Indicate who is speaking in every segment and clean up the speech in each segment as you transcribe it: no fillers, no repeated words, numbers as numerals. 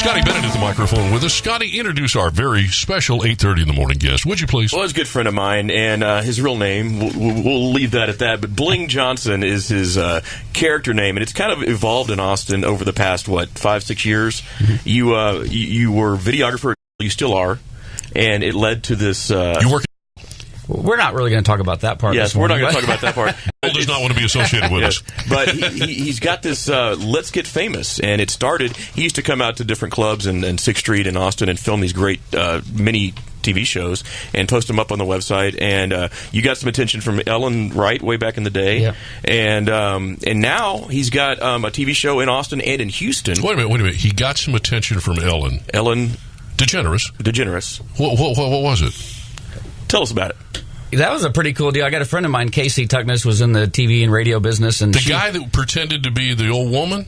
Speaker 1: Scotty Bennett at the microphone with us. Scotty, introduce our very special 8:30 in the morning guest, would you please?
Speaker 2: Well, he's a good friend of mine, and his real name, we'll leave that at that, but Bling Johnson is his character name, and it's kind of evolved in Austin over the past, 5-6 years? Mm-hmm. You were videographer, you still are, and it led to this...
Speaker 1: you work.
Speaker 3: We're not really going to talk about that part.
Speaker 2: Yes, we're not going to talk about that part.
Speaker 1: Cole does not want to be associated with us.
Speaker 2: But he's got this Let's Get Famous, and it started... He used to come out to different clubs in 6th Street in Austin and film these great mini TV shows and post them up on the website. And you got some attention from Ellen Wright way back in the day.
Speaker 3: Yeah.
Speaker 2: And now he's got a TV show in Austin and in Houston.
Speaker 1: Wait a minute. He got some attention from Ellen DeGeneres. What was it?
Speaker 2: Tell us about it.
Speaker 3: That was a pretty cool deal. I got a friend of mine, Casey Tuckness, was in the TV and radio business. And
Speaker 1: the guy that pretended to be the old woman?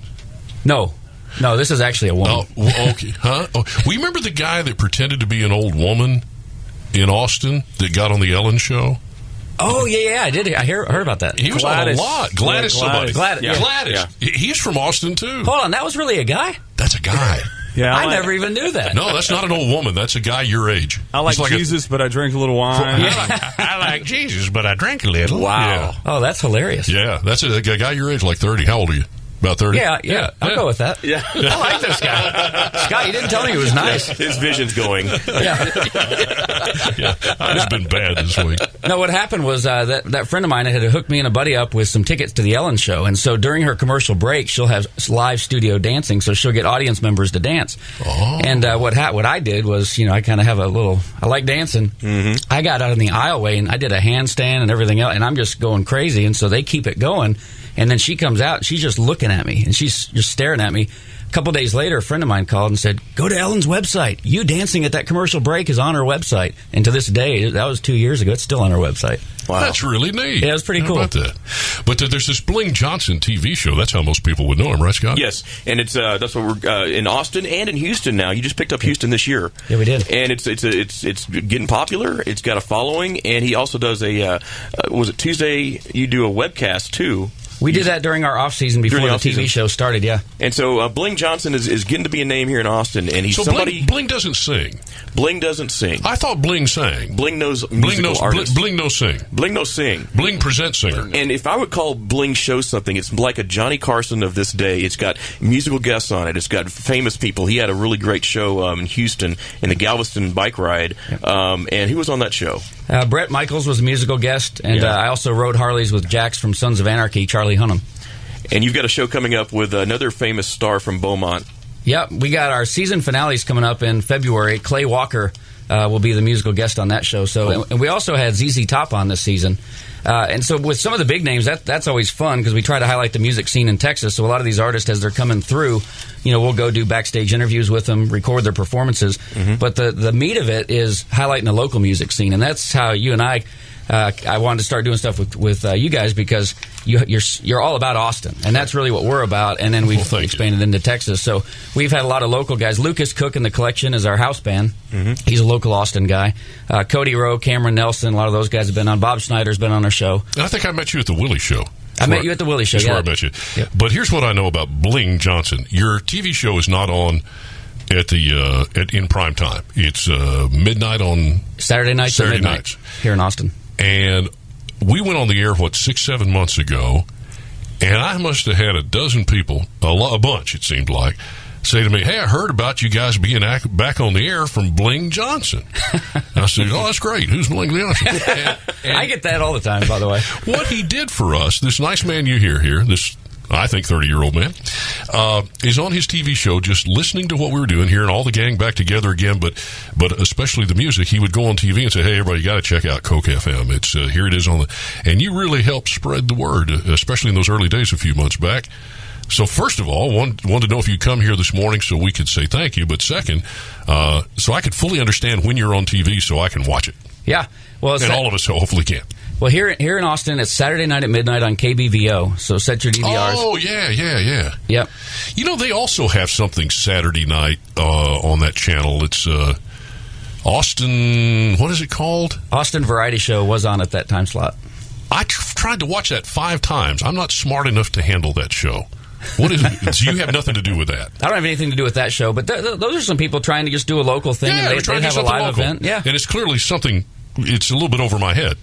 Speaker 3: No, this is actually a woman.
Speaker 1: Oh, okay. Huh? Oh, we remember the guy that pretended to be an old woman in Austin that got on the Ellen show?
Speaker 3: Oh, yeah, I did. I heard about that.
Speaker 1: He was
Speaker 3: Gladys.
Speaker 1: on a lot. Gladys somebody.
Speaker 3: Gladys.
Speaker 1: Yeah. Gladys. Yeah. He's from Austin, too.
Speaker 3: Hold on, that was really a guy?
Speaker 1: That's a guy.
Speaker 4: Yeah,
Speaker 3: I never even knew that.
Speaker 1: No, that's not an old woman. That's a guy your age.
Speaker 4: I like Jesus, but I drink a little wine.
Speaker 1: I like Jesus, but I drank a little.
Speaker 3: Wow.
Speaker 1: Yeah.
Speaker 3: Oh, that's hilarious.
Speaker 1: Yeah, that's a guy your age, like 30. How old are you? About 30?
Speaker 3: Yeah. I'll go with that.
Speaker 2: Yeah.
Speaker 3: I like this guy. Scott, you didn't tell me he was nice.
Speaker 2: His vision's going.
Speaker 3: Yeah.
Speaker 1: It's been bad this week.
Speaker 3: No, what happened was that friend of mine had hooked me and a buddy up with some tickets to the Ellen show. And so during her commercial break, she'll have live studio dancing, so she'll get audience members to dance.
Speaker 1: Oh.
Speaker 3: And what I did was, I kind of have I like dancing.
Speaker 2: Mm-hmm.
Speaker 3: I got out in the aisleway and I did a handstand and everything else, and I'm just going crazy. And so they keep it going. And then she comes out, and she's just looking at me, and she's just staring at me. A couple days later, a friend of mine called and said, go to Ellen's website. You dancing at that commercial break is on her website. And to this day, that was 2 years ago, it's still on her website.
Speaker 1: Wow. That's really neat.
Speaker 3: Yeah, it was pretty cool.
Speaker 1: How about that? But there's this Bling Johnson TV show. That's how most people would know him, right, Scott?
Speaker 2: Yes, and it's that's what we're in Austin and in Houston now. You just picked up Houston this year.
Speaker 3: Yeah, we did.
Speaker 2: And it's getting popular. It's got a following, and he also does was it Tuesday? You do a webcast too.
Speaker 3: We did that during our off-season before the TV show started, yeah.
Speaker 2: And so Bling Johnson is getting to be a name here in Austin, and he's somebody...
Speaker 1: Bling doesn't sing.
Speaker 2: Bling doesn't sing.
Speaker 1: I thought Bling sang.
Speaker 2: Bling knows artists.
Speaker 1: Bling knows sing.
Speaker 2: Bling knows sing.
Speaker 1: Bling presents singer.
Speaker 2: And if I would call Bling show something, it's like a Johnny Carson of this day. It's got musical guests on it. It's got famous people. He had a really great show in Houston in the Galveston bike ride, and he was on that show.
Speaker 3: Brett Michaels was a musical guest, and I also rode Harleys with Jax from Sons of Anarchy, Charlie Hunnam.
Speaker 2: And you've got a show coming up with another famous star from Beaumont.
Speaker 3: Yep, we got our season finales coming up in February. Clay Walker will be the musical guest on that show. So, and we also had ZZ Top on this season. And so with some of the big names, that's always fun because we try to highlight the music scene in Texas. So a lot of these artists, as they're coming through, we'll go do backstage interviews with them, record their performances. Mm-hmm. But the meat of it is highlighting the local music scene. And that's how you and I wanted to start doing stuff with you guys because you're all about Austin, and that's really what we're about. And then we've expanded into Texas. So we've had a lot of local guys. Lucas Cook in the Collection is our house band. Mm-hmm. He's a local Austin guy. Cody Rowe, Cameron Nelson, a lot of those guys have been on. Bob Schneider's been on our show.
Speaker 1: I think I met you at the Willie Show.
Speaker 3: I met you at the Willie Show.
Speaker 1: That's where I met you. Yep. But here's what I know about Bling Johnson. Your TV show is not on at in prime time. It's midnight on
Speaker 3: Saturday nights here in Austin.
Speaker 1: And we went on the air, 6-7 months ago, and I must have had a dozen people, a bunch it seemed like, say to me, hey, I heard about you guys being back on the air from Bling Johnson. I said, oh, that's great. Who's Bling Johnson? And
Speaker 3: I get that all the time, by the way.
Speaker 1: What he did for us, this nice man you hear here, this, I think, 30-year-old man, is on his TV show just listening to what we were doing, hearing all the gang back together again, but especially the music. He would go on TV and say, hey, everybody, you got to check out KOKE FM. It's here it is on the... And you really helped spread the word, especially in those early days a few months back. So first of all, wanted to know if you'd come here this morning so we could say thank you, but second, so I could fully understand when you're on TV so I can watch it.
Speaker 3: Yeah. Well,
Speaker 1: and all of us hopefully can.
Speaker 3: Well, here in Austin, it's Saturday night at midnight on KBVO, so set your DVRs.
Speaker 1: Oh, yeah.
Speaker 3: Yep.
Speaker 1: They also have something Saturday night on that channel. It's Austin, what is it called?
Speaker 3: Austin Variety Show was on at that time slot.
Speaker 1: I tried to watch that 5 times. I'm not smart enough to handle that show. What is it? So you have nothing to do with that?
Speaker 3: I don't have anything to do with that show, but those are some people trying to just do a local thing, and they have a live event. Yeah,
Speaker 1: and it's clearly something. It's a little bit over my head.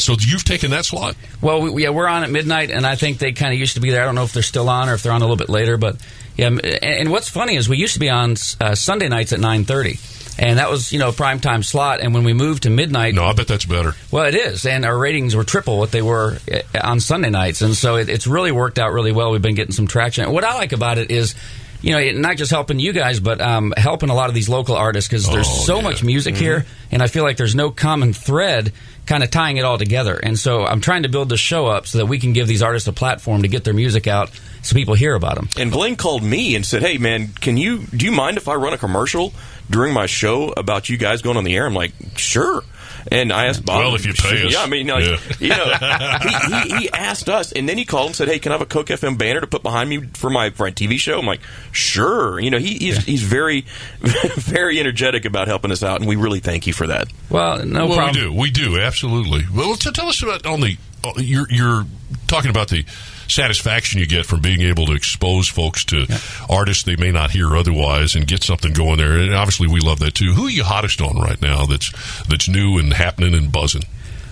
Speaker 1: So you've taken that slot?
Speaker 3: Well, we're on at midnight, and I think they kind of used to be there. I don't know if they're still on or if they're on a little bit later, but yeah. And what's funny is we used to be on Sunday nights at 9:30, and that was prime time slot. And when we moved to midnight,
Speaker 1: no, I bet that's better.
Speaker 3: Well, it is, and our ratings were triple what they were on Sunday nights, and so it's really worked out really well. We've been getting some traction. What I like about it is, not just helping you guys, but helping a lot of these local artists, because there's so much music here, and I feel like there's no common thread kind of tying it all together. And so I'm trying to build the show up so that we can give these artists a platform to get their music out so people hear about them.
Speaker 2: And Bling called me and said, hey, man, do you mind if I run a commercial during my show about you guys going on the air? I'm like, sure. And I asked Bob.
Speaker 1: Well, if you pay us.
Speaker 2: Yeah, I mean, he asked us, and then he called and said, hey, can I have a KOKE FM banner to put behind me for my TV show? I'm like, sure. He's very, very energetic about helping us out, and we really thank you for that.
Speaker 3: Well, no problem.
Speaker 1: We do, absolutely. Well, tell us about you're talking about the satisfaction you get from being able to expose folks to artists they may not hear otherwise and get something going there. And obviously we love that too. Who are you hottest on right now that's new and happening and buzzing?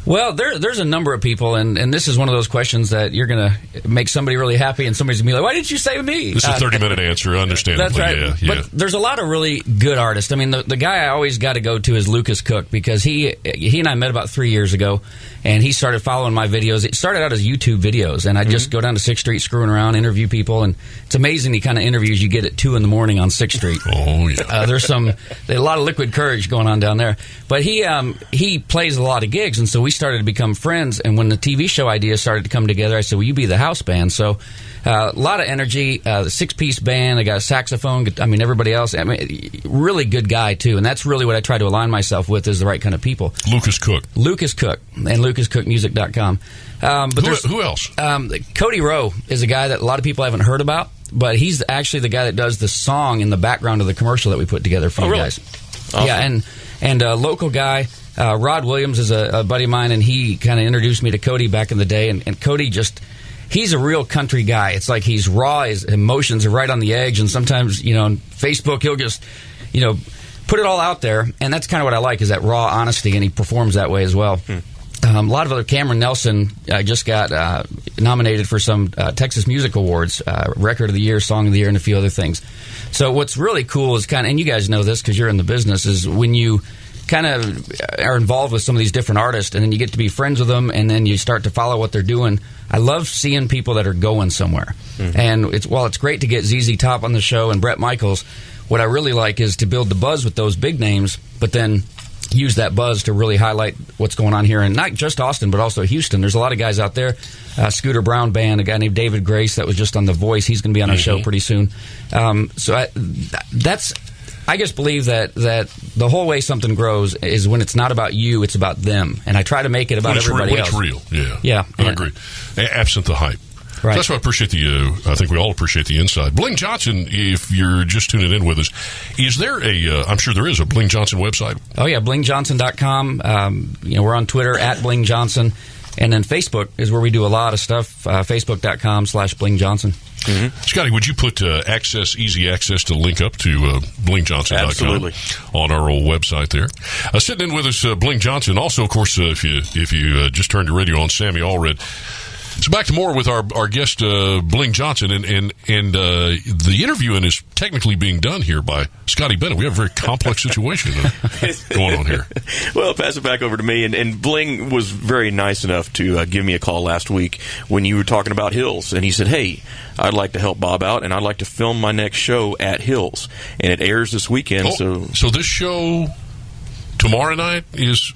Speaker 3: Well, there's a number of people, and this is one of those questions that you're going to make somebody really happy, and somebody's going to be like, why didn't you say me?
Speaker 1: This is a 30-minute answer, understandably.
Speaker 3: That's right.
Speaker 1: Yeah.
Speaker 3: But there's a lot of really good artists. I mean, the guy I always got to go to is Lucas Cook, because he and I met about 3 years ago, and he started following my videos. It started out as YouTube videos, and I just go down to 6th Street screwing around, interview people, and it's amazing the kind of interviews you get at 2 in the morning on 6th Street.
Speaker 1: Oh, yeah.
Speaker 3: There's a lot of liquid courage going on down there. But he plays a lot of gigs, and so we started to become friends. And when the TV show idea started to come together, I said, will you be the house band? So a lot of energy, the 6-piece band. I got a saxophone. I mean, everybody else. I mean, really good guy, too. And that's really what I try to align myself with, is the right kind of people.
Speaker 1: Lucas Cook.
Speaker 3: And lucascookmusic.com. But
Speaker 1: who else?
Speaker 3: Cody Rowe is a guy that a lot of people haven't heard about, but he's actually the guy that does the song in the background of the commercial that we put together for you guys. Awesome. Yeah, and a local guy, Rod Williams, is a buddy of mine, and he kind of introduced me to Cody back in the day. And Cody he's a real country guy. It's like he's raw. His emotions are right on the edge. And sometimes, on Facebook, he'll just, put it all out there. And that's kind of what I like, is that raw honesty. And he performs that way as well. A lot of other. Cameron Nelson just got nominated for some Texas Music Awards, Record of the Year, Song of the Year, and a few other things. So what's really cool is and you guys know this because you're in the business, is when you kind of are involved with some of these different artists, and then you get to be friends with them, and then you start to follow what they're doing. I love seeing people that are going somewhere. And it's great to get ZZ Top on the show and Bret Michaels. What I really like is to build the buzz with those big names, but then use that buzz to really highlight what's going on here, and not just Austin, but also Houston. There's a lot of guys out there. Scooter Brown Band, a guy named David Grace that was just on The Voice. He's going to be on our show pretty soon. I just believe that the whole way something grows is when it's not about you, it's about them. And I try to make it about everybody else.
Speaker 1: When it's real,
Speaker 3: yeah.
Speaker 1: I agree. Absent the hype.
Speaker 3: Right.
Speaker 1: That's why I appreciate I think we all appreciate the inside. Bling Johnson, if you're just tuning in with us, is there I'm sure there is a Bling Johnson website? Oh, yeah,
Speaker 3: blingjohnson.com. We're on Twitter, at Bling Johnson. And then Facebook is where we do a lot of stuff, facebook.com/Bling Johnson.
Speaker 1: Scotty, would you put easy access to link up to blingjohnson.com
Speaker 2: Absolutely.
Speaker 1: On our old website there? Sitting in with us, Bling Johnson. Also, of course, if you just turned your radio on, Sammy Allred. So back to more with our guest, Bling Johnson, and the interviewing is technically being done here by Scotty Bennett. We have a very complex situation going on here.
Speaker 2: Well, pass it back over to me, and Bling was very nice enough to give me a call last week when you were talking about Hills, and he said, hey, I'd like to help Bob out, and I'd like to film my next show at Hills, and it airs this weekend.
Speaker 1: So this show tomorrow night is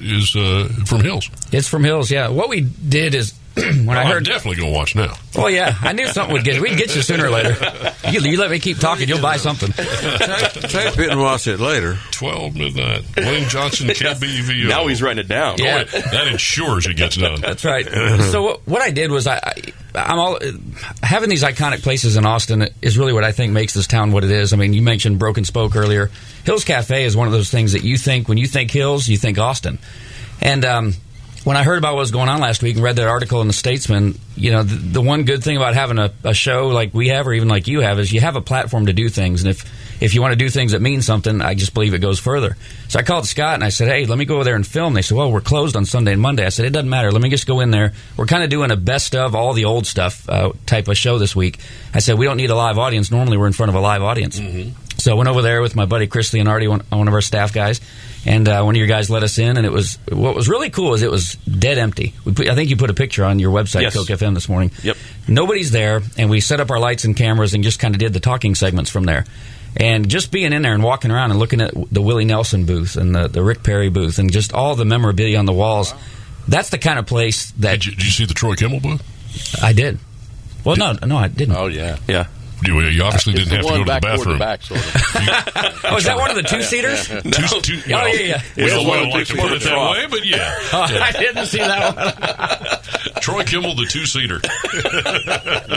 Speaker 1: from Hills?
Speaker 3: It's from Hills, yeah. What we did is, I'm
Speaker 1: definitely going to watch now.
Speaker 3: Well, yeah, I knew something would we'd get you sooner or later. You let me keep talking, you'll buy something.
Speaker 5: Tape it and watch it later.
Speaker 1: 12 midnight. Bling Johnson, KBVO.
Speaker 2: Now he's writing it down.
Speaker 1: Yeah. That ensures it gets done.
Speaker 3: That's right. So what I did was I'm all having these iconic places in Austin is really what I think makes this town what it is. I mean, you mentioned Broken Spoke earlier. Hills Cafe is one of those things that you think when you think Hills, you think Austin. And when I heard about what was going on last week and read that article in the Statesman, the one good thing about having a show like we have, or even like you have, is you have a platform to do things. And if you want to do things that mean something, I just believe it goes further. So I called Scott and I said, hey, let me go over there and film. They said, well, we're closed on Sunday and Monday. I said, it doesn't matter. Let me just go in there. We're kind of doing a best of all the old stuff type of show this week. I said, we don't need a live audience. Normally we're in front of a live audience. Mm-hmm. So I went over there with my buddy Chris Leonardi, one of our staff guys, and one of your guys let us in. And what was really cool is it was dead empty. I think you put a picture on your website,
Speaker 2: yes.
Speaker 3: KOKE FM, this morning.
Speaker 2: Yep.
Speaker 3: Nobody's there, and we set up our lights and cameras and just kind of did the talking segments from there. And just being in there and walking around and looking at the Willie Nelson booth and the Rick Perry booth and just all the memorabilia on the walls, that's the kind of place that...
Speaker 1: Did you see the Troy Kimmel booth?
Speaker 3: I did. Well, no, I didn't.
Speaker 6: Oh, yeah.
Speaker 2: Yeah.
Speaker 1: You obviously didn't have to go to the bathroom.
Speaker 6: Back, sort of.
Speaker 3: Oh, is that one of the two-seaters?
Speaker 1: Well,
Speaker 3: yeah.
Speaker 1: We don't like to put it that way, but yeah.
Speaker 3: I didn't see that one.
Speaker 1: Troy Kimmel, the two-seater.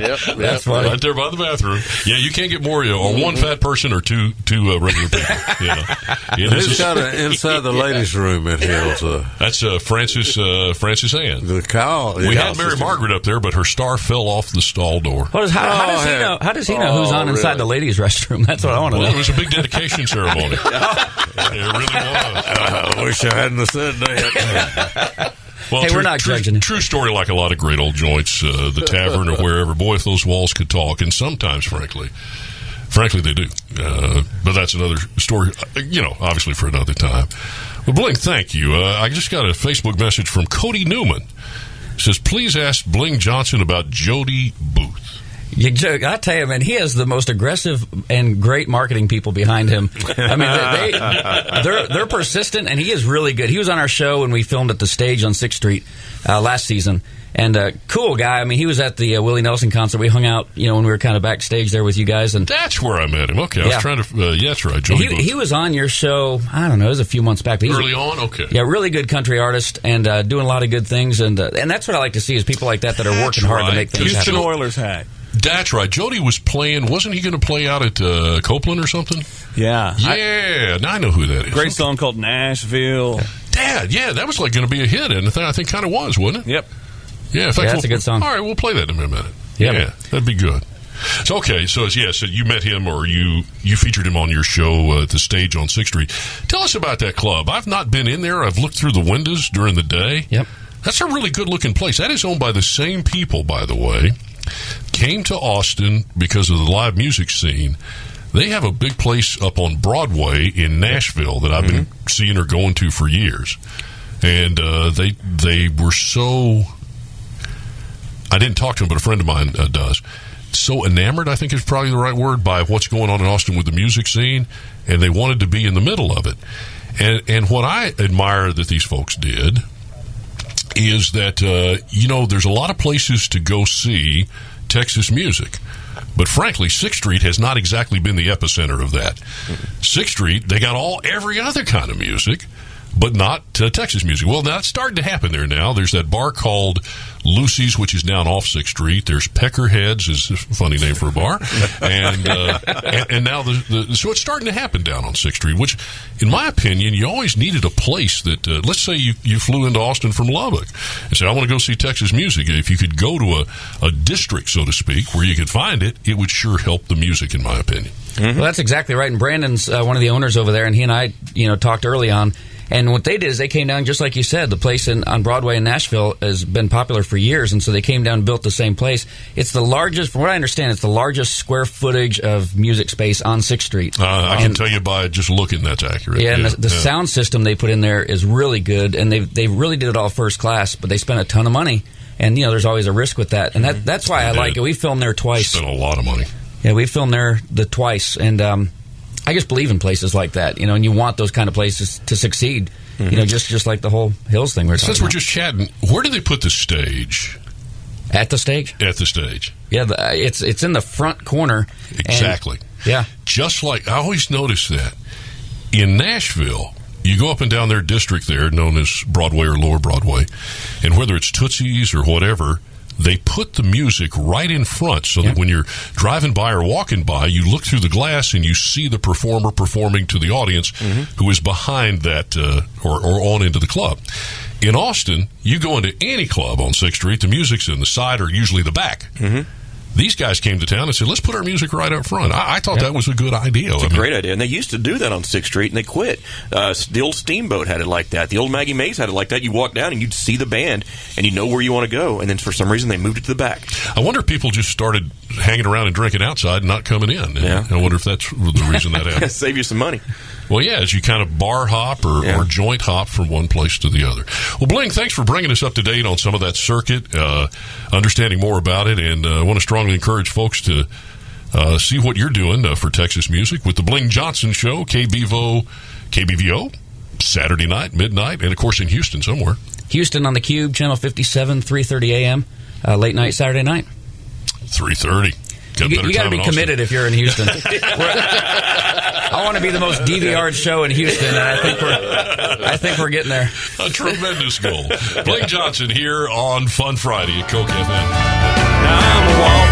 Speaker 6: Yep.
Speaker 3: That's funny.
Speaker 1: Right there by the bathroom. Yeah, you can't get more on one fat person or two regular people.
Speaker 5: Who's got it inside the ladies' room at Hills?
Speaker 1: That's Francis Ann.
Speaker 5: The cow.
Speaker 1: We had Mary Margaret up there, but her star fell off the stall door.
Speaker 3: How does he know? How does he know who's on inside the ladies' restroom? That's what I want to know.
Speaker 1: It was a big dedication ceremony. It really was.
Speaker 5: I wish I hadn't have said that.
Speaker 1: Well,
Speaker 3: hey, we're not judging.
Speaker 1: True story, like a lot of great old joints, the tavern or wherever. Boy, if those walls could talk, and sometimes, frankly, they do. But that's another story, obviously for another time. Well, Bling, thank you. I just got a Facebook message from Cody Newman. It says, please ask Bling Johnson about Jody Booth.
Speaker 3: I tell you, man, he has the most aggressive and great marketing people behind him. I mean, they're persistent, and he is really good. He was on our show when we filmed at the Stage on 6th Street last season. And cool guy. I mean, he was at the Willie Nelson concert. We hung out, when we were kind of backstage there with you guys. And
Speaker 1: that's where I met him. Okay, I was trying to. That's right. Jody Booth.
Speaker 3: He was on your show. I don't know. It was a few months back. But
Speaker 1: early on. Okay.
Speaker 3: Yeah, really good country artist and doing a lot of good things. And that's what I like to see is people like that are working hard to make things happen.
Speaker 4: Houston Oilers hat.
Speaker 1: That's right. Jody was playing. Wasn't he going to play out at Copeland or something?
Speaker 4: Yeah.
Speaker 1: Yeah. Now I know who that is.
Speaker 4: Great song called Nashville.
Speaker 1: Dad, yeah, that was like going to be a hit, and I think kind of was, wasn't it?
Speaker 4: Yep.
Speaker 1: Yeah, in fact,
Speaker 3: that's a good song.
Speaker 1: All right, we'll play that in a minute.
Speaker 3: Yep.
Speaker 1: Yeah, that'd be good. So, okay, so you met him, or you featured him on your show at the Stage on 6th Street. Tell us about that club. I've not been in there. I've looked through the windows during the day.
Speaker 3: Yep.
Speaker 1: That's a really good-looking place. That is owned by the same people, by the way. Came to Austin because of the live music scene. They have a big place up on Broadway in Nashville that I've been seeing or going to for years. And they were so... I didn't talk to him, but a friend of mine does. So enamored, I think is probably the right word, by what's going on in Austin with the music scene, and they wanted to be in the middle of it. And what I admire that these folks did is that, there's a lot of places to go see Texas music. But frankly, 6th Street has not exactly been the epicenter of that. 6th Street, they got every other kind of music, but not Texas music. Well, now it's starting to happen there now. There's that bar called Lucy's, which is down off 6th Street. There's Peckerheads, is a funny name for a bar. And now, so it's starting to happen down on 6th Street, which, in my opinion, you always needed a place that, let's say you flew into Austin from Lubbock and said, I want to go see Texas music. If you could go to a district, so to speak, where you could find it, it would sure help the music, in my opinion.
Speaker 3: Mm-hmm. Well, that's exactly right. And Brandon's one of the owners over there, and he and I, talked early on. And what they did is they came down, just like you said, the place on Broadway in Nashville has been popular for years, and so they came down and built the same place. It's the largest, from what I understand, it's the largest square footage of music space on 6th Street.
Speaker 1: I can tell you by just looking, that's accurate.
Speaker 3: Yeah, and the sound system they put in there is really good, and they really did it all first class, but they spent a ton of money, and, there's always a risk with that. And that's why I like it. We filmed there twice.
Speaker 1: Spent a lot of money.
Speaker 3: Yeah, we filmed there twice, and I just believe in places like that, and you want those kind of places to succeed, just like the whole Hills thing we're talking about.
Speaker 1: Since we're just chatting, where do they put the stage?
Speaker 3: At the Stage?
Speaker 1: At the Stage.
Speaker 3: Yeah, it's in the front corner.
Speaker 1: Exactly.
Speaker 3: Yeah.
Speaker 1: Just like, I always notice that. In Nashville, you go up and down their district there, known as Broadway or Lower Broadway, and whether it's Tootsie's or whatever, they put the music right in front so that when you're driving by or walking by, you look through the glass and you see the performer performing to the audience who is behind that or on into the club. In Austin, you go into any club on 6th Street, the music's in the side or usually the back.
Speaker 2: Mm-hmm.
Speaker 1: These guys came to town and said, let's put our music right up front. I thought that was a good idea.
Speaker 2: It's a great idea. And they used to do that on 6th Street, and they quit. The old Steamboat had it like that. The old Maggie Mays had it like that. You walk down, and you'd see the band, and you know where you want to go. And then for some reason, they moved it to the back.
Speaker 1: I wonder if people just started hanging around and drinking outside and not coming in.
Speaker 2: Yeah.
Speaker 1: I wonder if that's the reason that happened.
Speaker 2: Save you some money.
Speaker 1: Well, yeah, as you kind of bar hop or joint hop from one place to the other. Well, Bling, thanks for bringing us up to date on some of that circuit, understanding more about it, and I want to strongly encourage folks to see what you're doing for Texas music with the Bling Johnson Show, KBVO, Saturday night, midnight, and, of course, in Houston somewhere.
Speaker 3: Houston on the Cube, Channel 57, 3:30 a.m., late night Saturday night.
Speaker 1: 3:30.
Speaker 3: You got to be committed if you're in Houston. I want to be the most DVR'd show in Houston, and I think we're getting there.
Speaker 1: A tremendous goal. Bling Johnson here on Fun Friday at KOKE FM.
Speaker 4: I'm